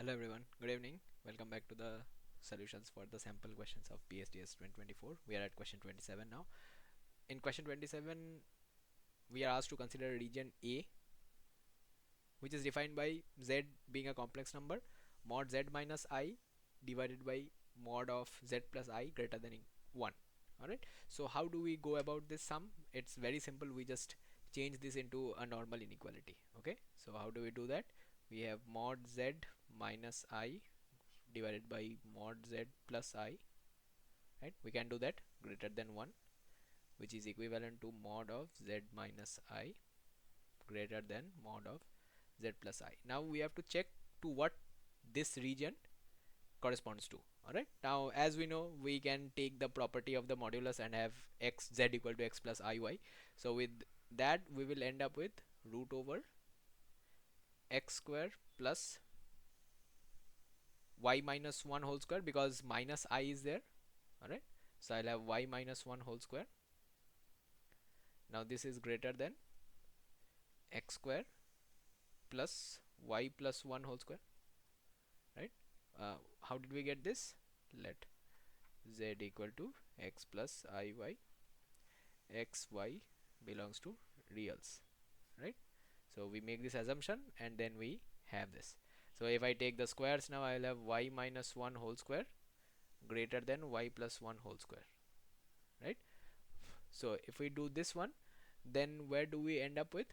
Hello everyone, good evening. Welcome back to the solutions for the sample questions of BSDS 2024. We are at question 27 now. In question 27, we are asked to consider region A, which is defined by z being a complex number, mod z minus I divided by mod of z plus I greater than 1. Alright, so how do we go about this sum? It's very simple. We just change this into a normal inequality. Okay, so how do we do that? We have mod z minus I divided by mod z plus I, right? We can do that greater than 1, which is equivalent to mod of z minus I greater than mod of z plus I. Now we have to check to what this region corresponds to. Alright, now as we know, we can take the property of the modulus and have x z equal to x plus iy. So with that we will end up with root over x square plus y minus 1 whole square, because minus I is there. Alright, so I'll have y minus 1 whole square. Now this is greater than x square plus y plus 1 whole square, right? How did we get this? Let z equal to x plus iy, xy belongs to reals, right? So we make this assumption and then we have this. So if I take the squares now, I'll have y minus 1 whole square greater than y plus 1 whole square, right? So if we do this one, then where do we end up with?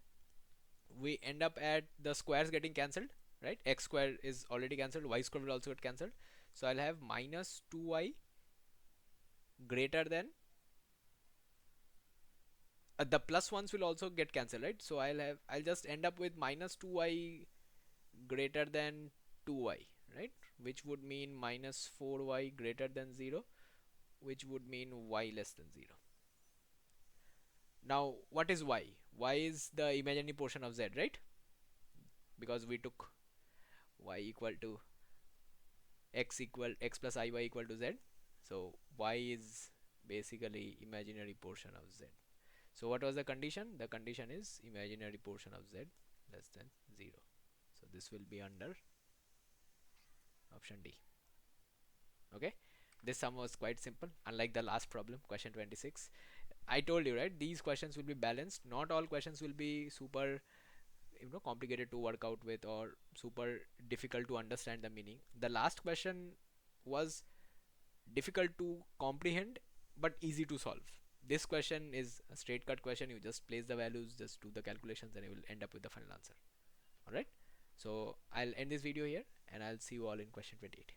We end up at the squares getting cancelled, right? X square is already cancelled, y square will also get cancelled. So I'll have minus 2y greater than the plus ones will also get cancelled, right? So I'll just end up with minus 2y greater than 2y, right? Which would mean minus 4y greater than 0, which would mean y less than 0. Now what is y? Y is the imaginary portion of z, right? Because we took y equal to x plus iy equal to z. So y is basically imaginary portion of z. So what was the condition? The condition is imaginary portion of z less than 0. So this will be under option D. Okay, this sum was quite simple, unlike the last problem, question 26. I told you, right, these questions will be balanced. Not all questions will be super complicated to work out with or super difficult to understand the meaning. The last question was difficult to comprehend but easy to solve. This question is a straight cut question. You just place the values, just do the calculations, and you will end up with the final answer. Alright, so I'll end this video here and I'll see you all in question 28.